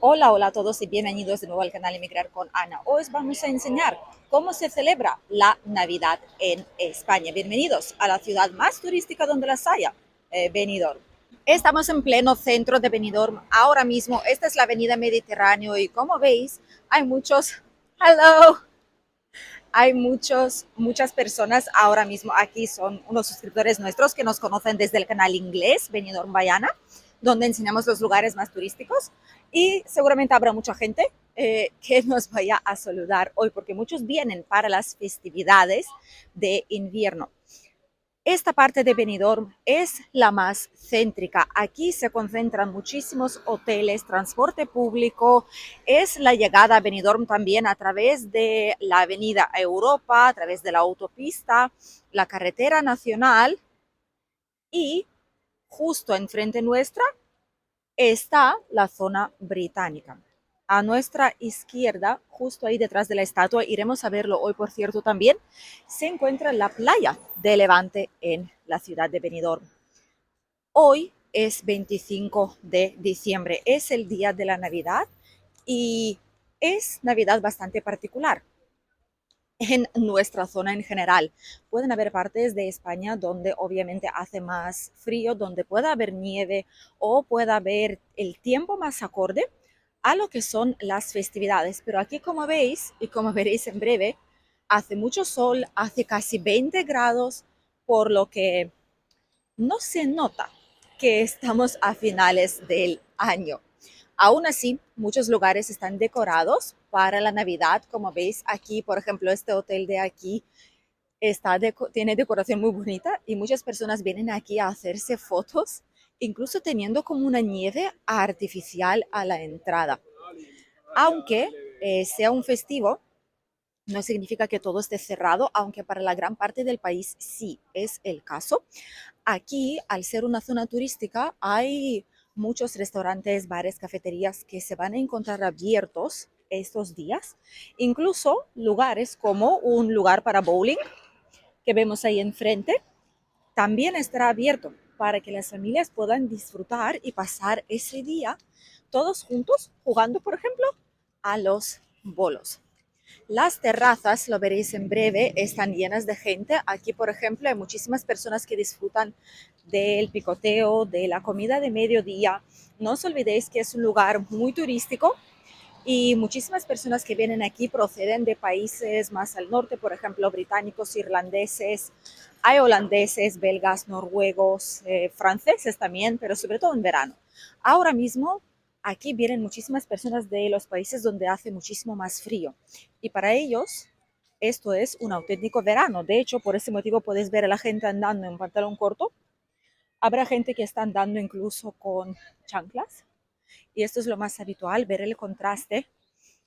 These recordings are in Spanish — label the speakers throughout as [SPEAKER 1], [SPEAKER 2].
[SPEAKER 1] Hola, hola a todos y bienvenidos de nuevo al canal Emigrar con Ana. Hoy os vamos a enseñar cómo se celebra la Navidad en España. Bienvenidos a la ciudad más turística donde las haya, Benidorm. Estamos en pleno centro de Benidorm ahora mismo. Esta es la avenida Mediterráneo y como veis hay hello, muchas personas ahora mismo aquí. Son unos suscriptores nuestros que nos conocen desde el canal inglés Benidorm Bayana, donde enseñamos los lugares más turísticos, y seguramente habrá mucha gente que nos vaya a saludar hoy porque muchos vienen para las festividades de invierno. Esta parte de Benidorm es la más céntrica. Aquí se concentran muchísimos hoteles, transporte público. Es la llegada a Benidorm también a través de la avenida Europa, a través de la autopista, la carretera nacional, y justo enfrente nuestra está la zona británica. A nuestra izquierda, justo ahí detrás de la estatua, iremos a verlo hoy, por cierto, también, se encuentra la playa de Levante en la ciudad de Benidorm. Hoy es 25 de diciembre, es el día de la Navidad y es Navidad bastante particular en nuestra zona en general. Pueden haber partes de España donde obviamente hace más frío, donde pueda haber nieve o pueda haber el tiempo más acorde a lo que son las festividades. Pero aquí, como veis y como veréis en breve, hace mucho sol, hace casi 20 grados, por lo que no se nota que estamos a finales del año. Aún así, muchos lugares están decorados para la Navidad. Como veis aquí, por ejemplo, este hotel de aquí tiene decoración muy bonita y muchas personas vienen aquí a hacerse fotos, incluso teniendo como una nieve artificial a la entrada. Aunque sea un festivo, no significa que todo esté cerrado, aunque para la gran parte del país sí es el caso. Aquí, al ser una zona turística, hay muchos restaurantes, bares, cafeterías que se van a encontrar abiertos estos días. Incluso lugares como un lugar para bowling que vemos ahí enfrente, también estará abierto para que las familias puedan disfrutar y pasar ese día todos juntos jugando, por ejemplo, a los bolos. Las terrazas, lo veréis en breve, están llenas de gente. Aquí, por ejemplo, hay muchísimas personas que disfrutan del picoteo, de la comida de mediodía. No os olvidéis que es un lugar muy turístico y muchísimas personas que vienen aquí proceden de países más al norte, por ejemplo, británicos, irlandeses, hay holandeses, belgas, noruegos, franceses también, pero sobre todo en verano. Ahora mismo aquí vienen muchísimas personas de los países donde hace muchísimo más frío y para ellos esto es un auténtico verano. De hecho, por ese motivo puedes ver a la gente andando en pantalón corto. Habrá gente que está andando incluso con chanclas, y esto es lo más habitual, ver el contraste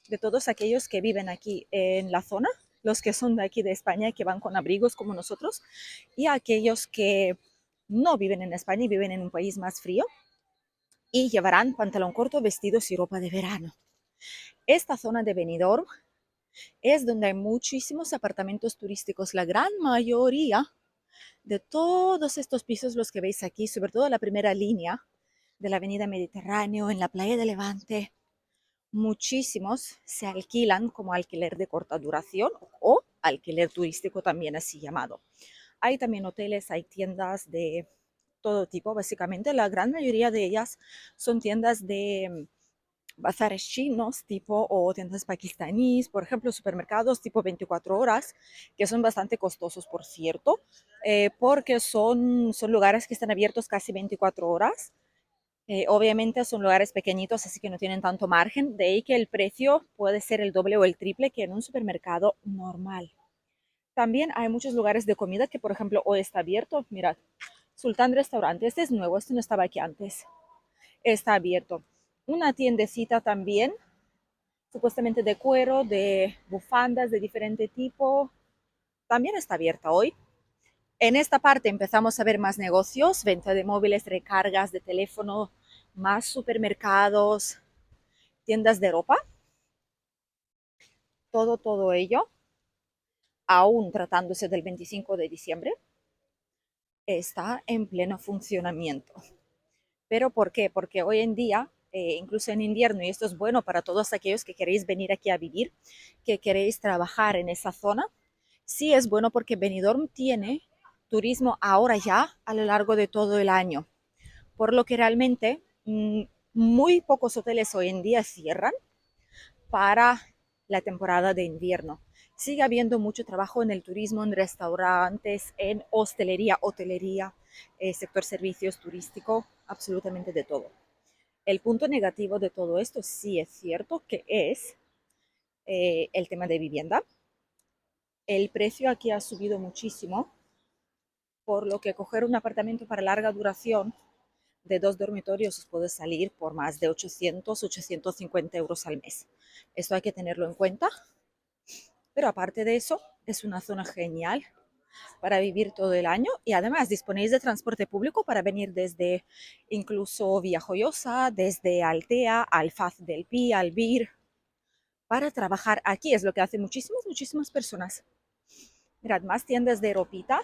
[SPEAKER 1] de todos aquellos que viven aquí en la zona, los que son de aquí de España y que van con abrigos como nosotros, y aquellos que no viven en España y viven en un país más frío y llevarán pantalón corto, vestidos y ropa de verano. Esta zona de Benidorm es donde hay muchísimos apartamentos turísticos. La gran mayoría de todos estos pisos, los que veis aquí, sobre todo la primera línea de la avenida Mediterráneo, en la playa de Levante, muchísimos se alquilan como alquiler de corta duración o alquiler turístico también así llamado. Hay también hoteles, hay tiendas de todo tipo, básicamente la gran mayoría de ellas son tiendas de bazares chinos tipo o tiendas pakistaníes, por ejemplo, supermercados tipo 24 horas, que son bastante costosos, por cierto, porque son lugares que están abiertos casi 24 horas. Obviamente son lugares pequeñitos, así que no tienen tanto margen, de ahí que el precio puede ser el doble o el triple que en un supermercado normal. También hay muchos lugares de comida que, por ejemplo, hoy está abierto. Mirad, Sultán Restaurante, este es nuevo, este no estaba aquí antes. Está abierto. Una tiendecita también, supuestamente de cuero, de bufandas de diferente tipo, también está abierta hoy. En esta parte empezamos a ver más negocios, venta de móviles, recargas de teléfono, más supermercados, tiendas de ropa, todo ello, aún tratándose del 25 de diciembre, está en pleno funcionamiento. ¿Pero por qué? Porque hoy en día incluso en invierno, y esto es bueno para todos aquellos que queréis venir aquí a vivir, que queréis trabajar en esa zona. Sí es bueno porque Benidorm tiene turismo ahora ya a lo largo de todo el año, por lo que realmente muy pocos hoteles hoy en día cierran para la temporada de invierno. Sigue habiendo mucho trabajo en el turismo, en restaurantes, en hotelería, sector servicios turístico, absolutamente de todo. El punto negativo de todo esto sí es cierto que es el tema de vivienda. El precio aquí ha subido muchísimo, por lo que coger un apartamento para larga duración de 2 dormitorios os puede salir por más de 800-850 euros al mes. Esto hay que tenerlo en cuenta, pero aparte de eso, es una zona genial para vivir todo el año y además disponéis de transporte público para venir desde incluso Villajoyosa, desde Altea, Alfaz del Pi, Albir, para trabajar aquí. Es lo que hacen muchísimas personas. Mirad, más tiendas de ropita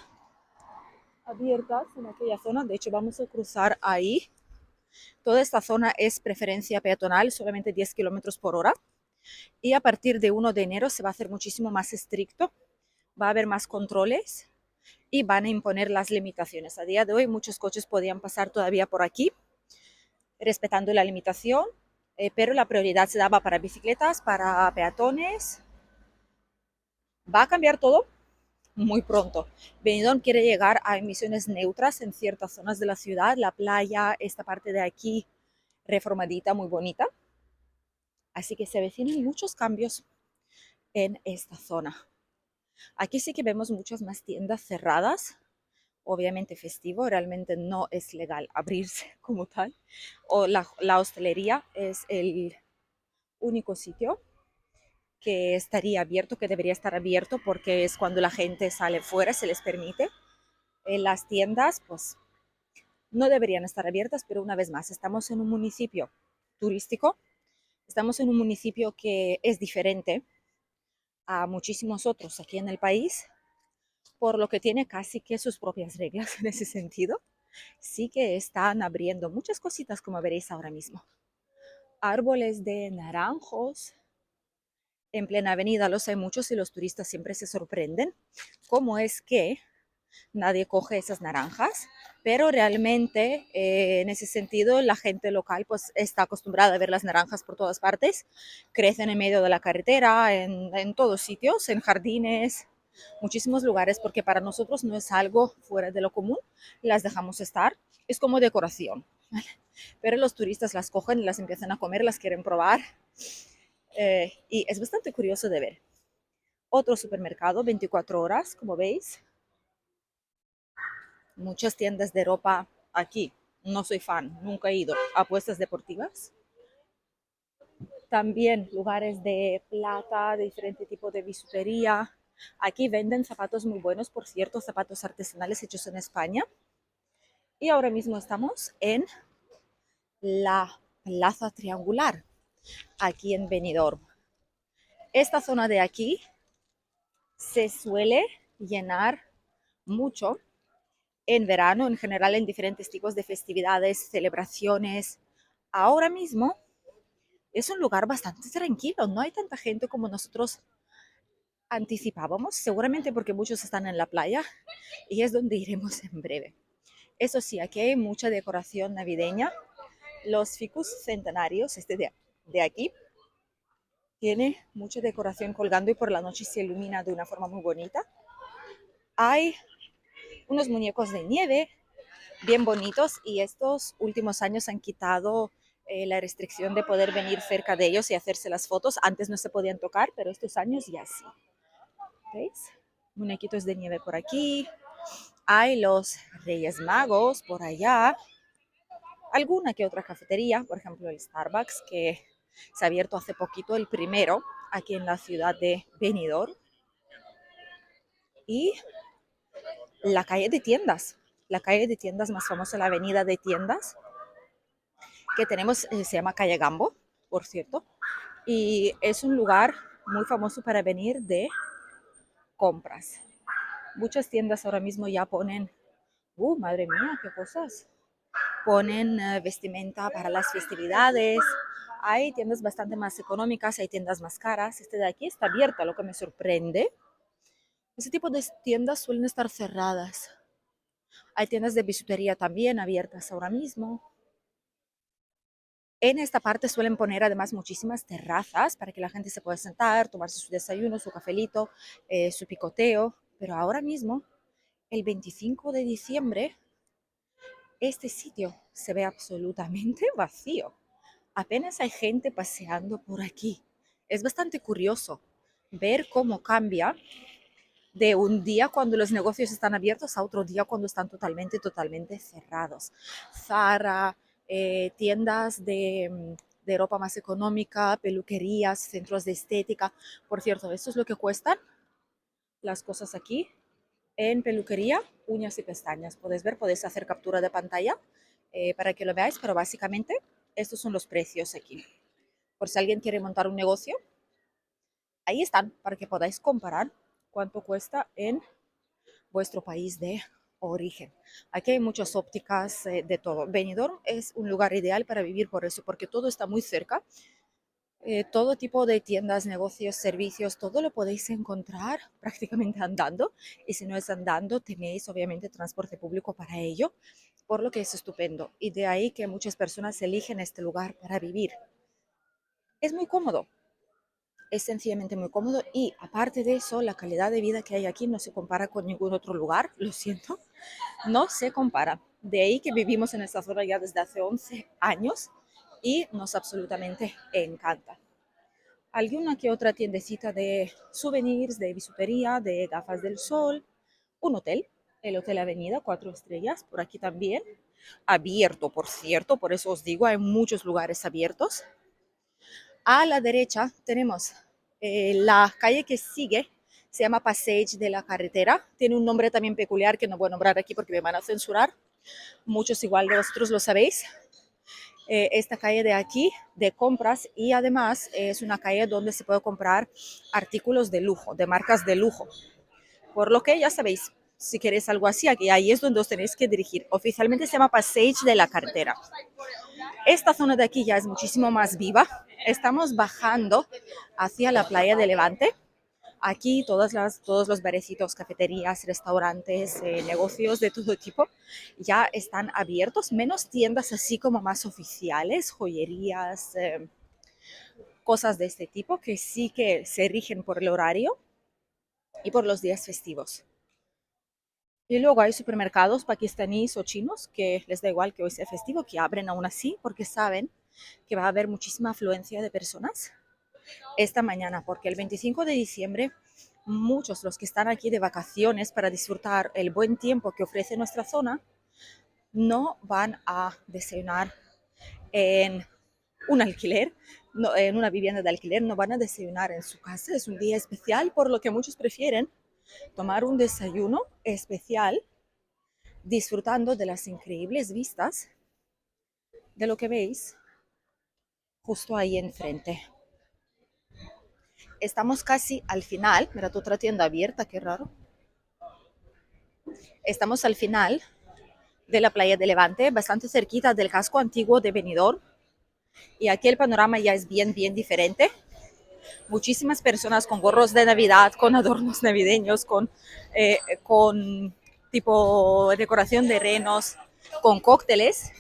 [SPEAKER 1] abiertas en aquella zona. De hecho, vamos a cruzar ahí. Toda esta zona es preferencia peatonal, solamente 10 kilómetros por hora. Y a partir de 1 de enero se va a hacer muchísimo más estricto. Va a haber más controles y van a imponer las limitaciones. A día de hoy muchos coches podían pasar todavía por aquí, respetando la limitación, pero la prioridad se daba para bicicletas, para peatones. Va a cambiar todo muy pronto. Benidorm quiere llegar a emisiones neutras en ciertas zonas de la ciudad, la playa, esta parte de aquí reformadita, muy bonita. Así que se avecinan muchos cambios en esta zona. Aquí sí que vemos muchas más tiendas cerradas, obviamente festivo, realmente no es legal abrirse como tal, o la hostelería es el único sitio que estaría abierto, que debería estar abierto, porque es cuando la gente sale fuera, se les permite. Las tiendas, pues, no deberían estar abiertas, pero una vez más, estamos en un municipio turístico, estamos en un municipio que es diferente a muchísimos otros aquí en el país, por lo que tiene casi que sus propias reglas en ese sentido. Sí que están abriendo muchas cositas, como veréis ahora mismo. Árboles de naranjos en plena avenida, los hay muchos y los turistas siempre se sorprenden cómo es que nadie coge esas naranjas, pero realmente en ese sentido la gente local pues está acostumbrada a ver las naranjas por todas partes, crecen en medio de la carretera, en todos sitios, en jardines, muchísimos lugares, porque para nosotros no es algo fuera de lo común, las dejamos estar, es como decoración, ¿vale? Pero los turistas las cogen y las empiezan a comer, las quieren probar, y es bastante curioso de ver. Otro supermercado, 24 horas, como veis, muchas tiendas de ropa aquí. No soy fan, nunca he ido. Apuestas deportivas. También lugares de plata, de diferente tipo de bisutería. Aquí venden zapatos muy buenos, por cierto, zapatos artesanales hechos en España. Y ahora mismo estamos en la Plaza Triangular, aquí en Benidorm. Esta zona de aquí se suele llenar mucho en verano, en general en diferentes tipos de festividades, celebraciones. Ahora mismo es un lugar bastante tranquilo, no hay tanta gente como nosotros anticipábamos, seguramente porque muchos están en la playa y es donde iremos en breve. Eso sí, aquí hay mucha decoración navideña. Los ficus centenarios, este de aquí, tiene mucha decoración colgando y por la noche se ilumina de una forma muy bonita. Hay unos muñecos de nieve bien bonitos y estos últimos años han quitado la restricción de poder venir cerca de ellos y hacerse las fotos. Antes no se podían tocar, pero estos años ya sí. ¿Veis? Muñequitos de nieve por aquí. Hay los Reyes Magos por allá. Alguna que otra cafetería, por ejemplo el Starbucks, que se ha abierto hace poquito, el primero, aquí en la ciudad de Benidorm. Y la calle de tiendas. La calle de tiendas más famosa, la avenida de tiendas que tenemos, se llama Calle Gambo, por cierto, y es un lugar muy famoso para venir de compras. Muchas tiendas ahora mismo ya ponen, madre mía, qué cosas. ponen vestimenta para las festividades. Hay tiendas bastante más económicas, hay tiendas más caras. Este de aquí está abierta, lo que me sorprende. Ese tipo de tiendas suelen estar cerradas. Hay tiendas de bisutería también abiertas ahora mismo. En esta parte suelen poner además muchísimas terrazas para que la gente se pueda sentar, tomarse su desayuno, su cafelito, su picoteo. Pero ahora mismo, el 25 de diciembre, este sitio se ve absolutamente vacío. Apenas hay gente paseando por aquí. Es bastante curioso ver cómo cambia de un día cuando los negocios están abiertos a otro día cuando están totalmente cerrados. Zara, tiendas de ropa más económica, peluquerías, centros de estética. Por cierto, esto es lo que cuestan las cosas aquí en peluquería, uñas y pestañas. Podéis ver, podéis hacer captura de pantalla para que lo veáis, pero básicamente estos son los precios aquí. Por si alguien quiere montar un negocio, ahí están para que podáis comparar cuánto cuesta en vuestro país de origen. Aquí hay muchas ópticas de todo. Benidorm es un lugar ideal para vivir por eso, porque todo está muy cerca. Todo tipo de tiendas, negocios, servicios, todo lo podéis encontrar prácticamente andando. Y si no es andando, tenéis obviamente transporte público para ello, por lo que es estupendo. Y de ahí que muchas personas eligen este lugar para vivir. Es muy cómodo, es sencillamente muy cómodo y aparte de eso, la calidad de vida que hay aquí no se compara con ningún otro lugar, lo siento, no se compara. De ahí que vivimos en esta zona ya desde hace 11 años y nos absolutamente encanta. Alguna que otra tiendecita de souvenirs, de bisutería, de gafas del sol, un hotel, el Hotel Avenida, 4 estrellas, por aquí también, abierto, por cierto, por eso os digo, hay muchos lugares abiertos. A la derecha tenemos la calle que sigue, se llama Passage de la Carretera. Tiene un nombre también peculiar que no voy a nombrar aquí porque me van a censurar. Muchos igual de vosotros lo sabéis. Esta calle de aquí, de compras, y además es una calle donde se puede comprar artículos de lujo, de marcas de lujo. Por lo que ya sabéis, si queréis algo así, aquí ahí es donde os tenéis que dirigir. Oficialmente se llama Passage de la Carretera. Esta zona de aquí ya es muchísimo más viva. Estamos bajando hacia la playa de Levante. Aquí todos los barecitos, cafeterías, restaurantes, negocios de todo tipo ya están abiertos, menos tiendas así como más oficiales, joyerías, cosas de este tipo que sí que se rigen por el horario y por los días festivos. Y luego hay supermercados pakistaníes o chinos que les da igual que hoy sea festivo, que abren aún así porque saben que va a haber muchísima afluencia de personas esta mañana, porque el 25 de diciembre muchos los que están aquí de vacaciones para disfrutar el buen tiempo que ofrece nuestra zona no van a desayunar en un alquiler, no, en una vivienda de alquiler, no van a desayunar en su casa. Es un día especial, por lo que muchos prefieren tomar un desayuno especial disfrutando de las increíbles vistas de lo que veis justo ahí enfrente. Estamos casi al final. Mira, tu otra tienda abierta, qué raro. Estamos al final de la playa de Levante, bastante cerquita del casco antiguo de Benidorm. Y aquí el panorama ya es bien diferente. Muchísimas personas con gorros de Navidad, con adornos navideños, con tipo decoración de renos, con cócteles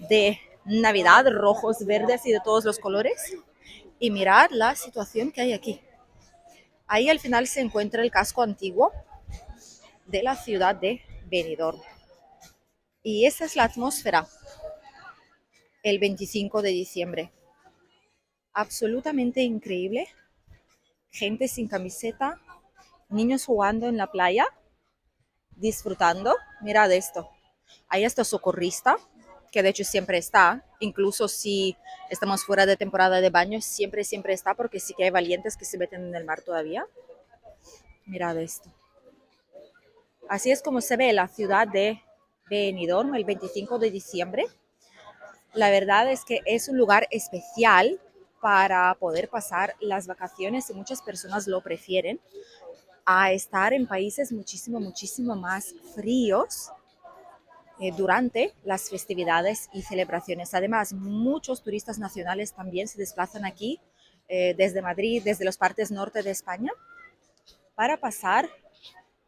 [SPEAKER 1] de Navidad, rojos, verdes y de todos los colores. Y mirad la situación que hay aquí. Ahí al final se encuentra el casco antiguo de la ciudad de Benidorm. Y esa es la atmósfera el 25 de diciembre. Absolutamente increíble. Gente sin camiseta, niños jugando en la playa, disfrutando. Mirad esto. Ahí está socorrista, que de hecho siempre está, incluso si estamos fuera de temporada de baño, siempre está, porque sí que hay valientes que se meten en el mar todavía. Mirad esto. Así es como se ve la ciudad de Benidorm el 25 de diciembre. La verdad es que es un lugar especial para poder pasar las vacaciones y muchas personas lo prefieren a estar en países muchísimo más fríos durante las festividades y celebraciones. Además, muchos turistas nacionales también se desplazan aquí desde Madrid, desde las partes norte de España, para pasar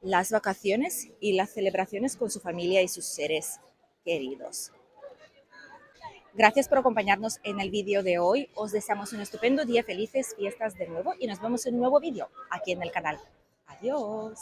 [SPEAKER 1] las vacaciones y las celebraciones con su familia y sus seres queridos. Gracias por acompañarnos en el vídeo de hoy. Os deseamos un estupendo día, felices fiestas de nuevo y nos vemos en un nuevo vídeo aquí en el canal. Adiós.